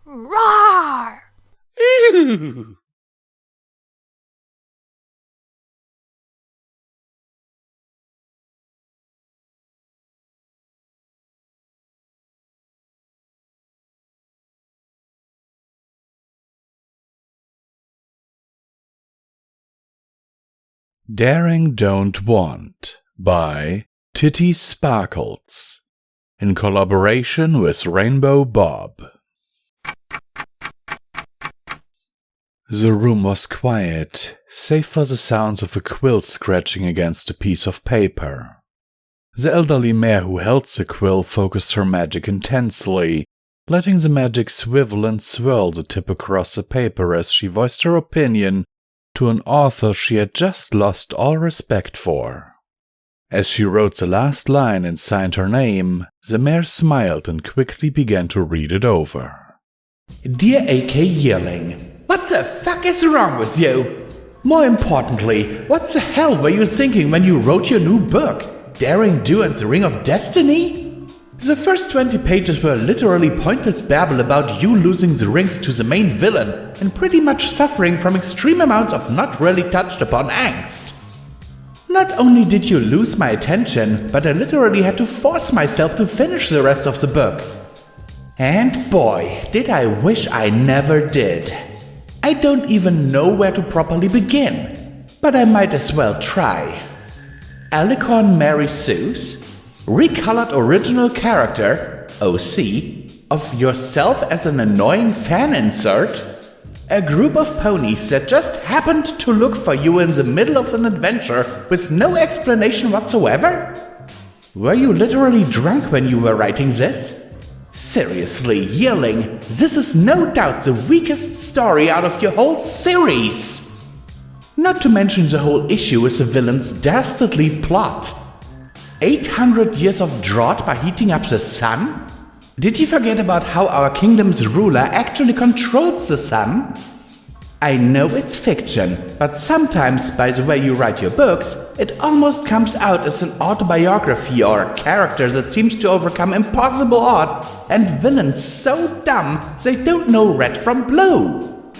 Roar! Ew. Daring Don't Want by Titty Sparkles in collaboration with RainbowBob. The room was quiet, save for the sounds of a quill scratching against a piece of paper. The elderly mare who held the quill focused her magic intensely, letting the magic swivel and swirl the tip across the paper as she voiced her opinion to an author she had just lost all respect for. As she wrote the last line and signed her name, the mare smiled and quickly began to read it over. Dear AK Yearling, what the fuck is wrong with you? More importantly, what the hell were you thinking when you wrote your new book, Daring Do and the Ring of Destiny? The first 20 pages were literally pointless babble about you losing the rings to the main villain and pretty much suffering from extreme amounts of not really touched upon angst. Not only did you lose my attention, but I literally had to force myself to finish the rest of the book. And boy, did I wish I never did. I don't even know where to properly begin, but I might as well try. Alicorn Mary Sue's recolored original character, OC, of yourself as an annoying fan insert? A group of ponies that just happened to look for you in the middle of an adventure with no explanation whatsoever? Were you literally drunk when you were writing this? Seriously, Yearling, this is no doubt the weakest story out of your whole series! Not to mention the whole issue with the villain's dastardly plot. 800 years of drought by heating up the sun? Did you forget about how our kingdom's ruler actually controls the sun? I know it's fiction, but sometimes by the way you write your books, it almost comes out as an autobiography or a character that seems to overcome impossible odds and villains so dumb they don't know red from blue.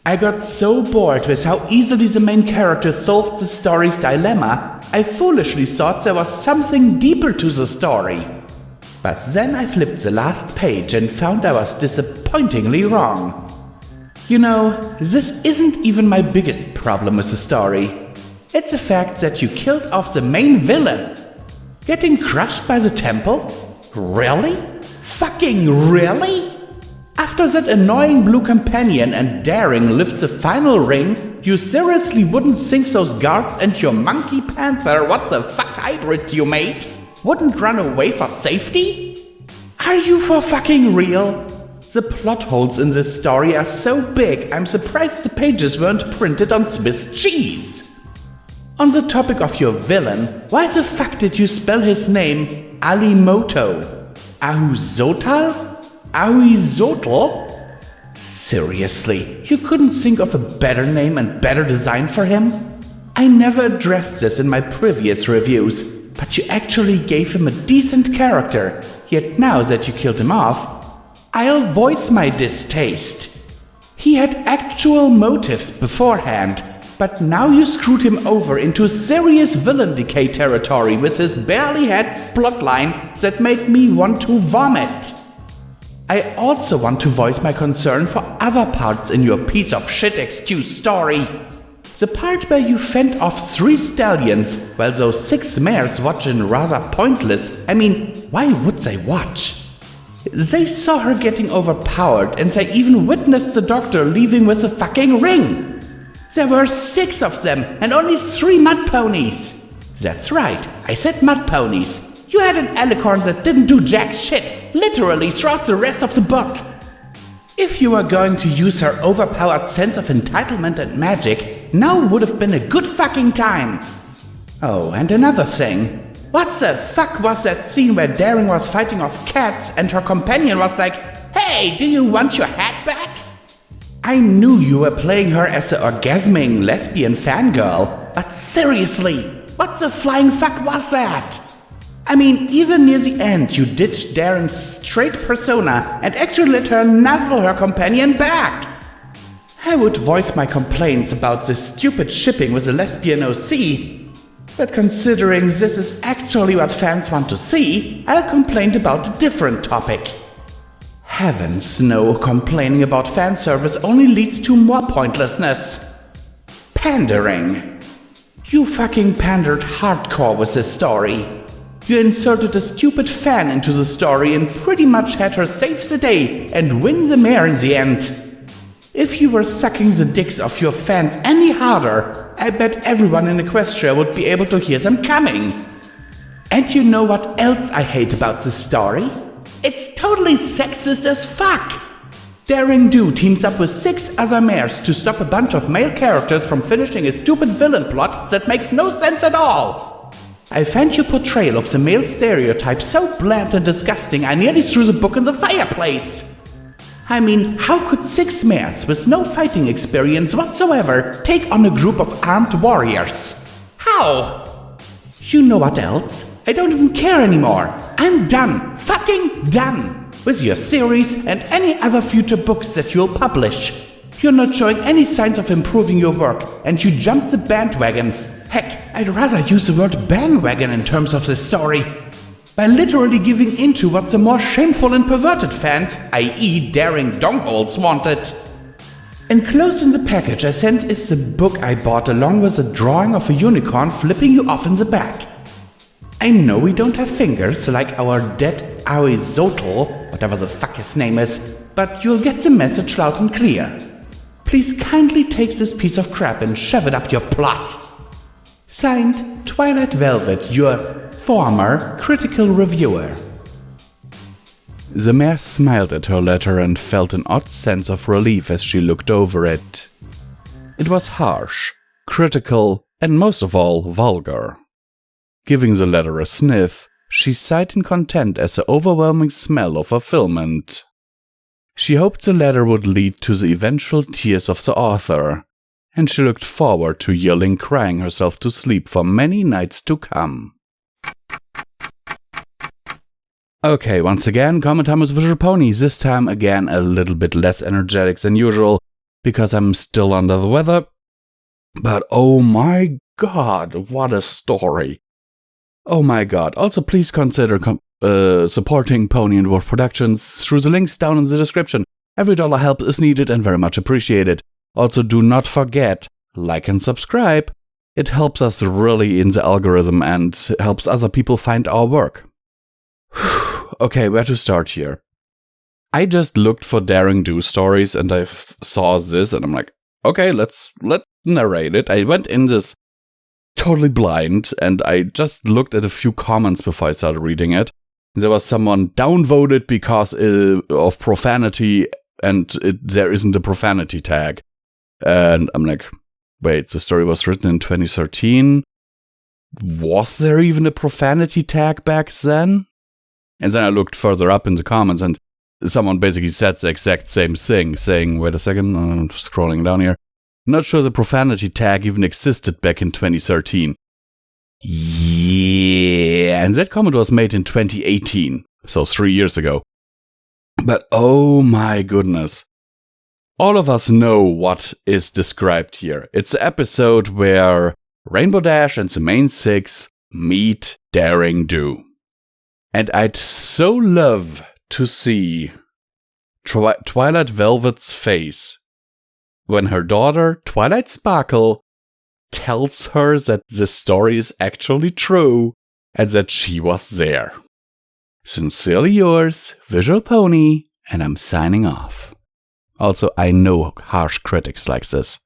I got so bored with how easily the main character solved the story's dilemma, I foolishly thought there was something deeper to the story. But then I flipped the last page and found I was disappointingly wrong. You know, this isn't even my biggest problem with the story. It's the fact that you killed off the main villain. Getting crushed by the temple? Really? Fucking really? After that annoying blue companion and Daring lift the final ring, you seriously wouldn't think those guards and your monkey panther what the fuck hybrid you made wouldn't run away for safety? Are you for fucking real? The plot holes in this story are so big, I'm surprised the pages weren't printed on Swiss cheese. On the topic of your villain, why the fuck did you spell his name Alimoto? Ahuzotal? Ahuizotl? Seriously, you couldn't think of a better name and better design for him? I never addressed this in my previous reviews, but you actually gave him a decent character, yet now that you killed him off, I'll voice my distaste. He had actual motives beforehand, but now you screwed him over into serious villain decay territory with his barely had plotline that made me want to vomit. I also want to voice my concern for other parts in your piece of shit excuse story. The part where you fend off 3 stallions while those 6 mares watching rather pointless. I mean, why would they watch? They saw her getting overpowered and they even witnessed the doctor leaving with a fucking ring. There were 6 of them and only 3 mud ponies. That's right, I said mud ponies. You had an alicorn that didn't do jack shit, literally throughout the rest of the book. If you were going to use her overpowered sense of entitlement and magic, now would have been a good fucking time. Oh, and another thing. What the fuck was that scene where Daring was fighting off cats and her companion was like, "Hey, do you want your hat back?" I knew you were playing her as an orgasming lesbian fangirl, but seriously, what the flying fuck was that? I mean, even near the end, you ditched Daring's straight persona and actually let her nuzzle her companion back. I would voice my complaints about this stupid shipping with a lesbian OC, but considering this is actually what fans want to see, I'll complain about a different topic. Heavens no, complaining about fan service only leads to more pointlessness. Pandering. You fucking pandered hardcore with this story. You inserted a stupid fan into the story and pretty much had her save the day and win the mare in the end. If you were sucking the dicks of your fans any harder, I bet everyone in Equestria would be able to hear them coming. And you know what else I hate about this story? It's totally sexist as fuck! Daring Do teams up with 6 other mares to stop a bunch of male characters from finishing a stupid villain plot that makes no sense at all. I find your portrayal of the male stereotype so bland and disgusting I nearly threw the book in the fireplace. I mean, how could 6 mares with no fighting experience whatsoever take on a group of armed warriors? How? You know what else? I don't even care anymore. I'm done, fucking done, with your series and any other future books that you'll publish. You're not showing any signs of improving your work, and you jumped the bandwagon. Heck, I'd rather use the word bandwagon in terms of this story. By literally giving into what the more shameful and perverted fans, i.e. daring dongholes, wanted. Enclosed in the package I sent is the book I bought along with a drawing of a unicorn flipping you off in the back. I know we don't have fingers like our dead Aizotl, whatever the fuck his name is, but you'll get the message loud and clear. Please kindly take this piece of crap and shove it up your plot. Signed, Twilight Velvet, your former critical reviewer. The mare smiled at her letter and felt an odd sense of relief as she looked over it. It was harsh, critical, and most of all, vulgar. Giving the letter a sniff, she sighed in content as the overwhelming smell of fulfillment. She hoped the letter would lead to the eventual tears of the author, and she looked forward to yelling, crying herself to sleep for many nights to come. Okay, once again, comment time with Visual Pony, this time again a little bit less energetic than usual, because I'm still under the weather. But oh my god, what a story. Oh my god. Also, please consider supporting Pony&Wolf Productions through the links down in the description. Every dollar help is needed and very much appreciated. Also, do not forget, like and subscribe. It helps us really in the algorithm and helps other people find our work. Okay, where to start here? I just looked for Daring Do stories and I saw this and I'm like, okay, let's narrate it. I went in this totally blind, and I just looked at a few comments before I started reading it. There was someone downvoted because of profanity, and there isn't a profanity tag. And I'm like, wait, the story was written in 2013? Was there even a profanity tag back then? And then I looked further up in the comments, and someone basically said the exact same thing, saying, wait a second, I'm scrolling down here. Not sure the profanity tag even existed back in 2013. Yeah, and that comment was made in 2018, so 3 years ago. But oh my goodness. All of us know what is described here. It's the episode where Rainbow Dash and the main 6 meet Daring Do. And I'd so love to see Twilight Velvet's face when her daughter, Twilight Sparkle, tells her that this story is actually true and that she was there. Sincerely yours, Visual Pony, and I'm signing off. Also, I know harsh critics like this.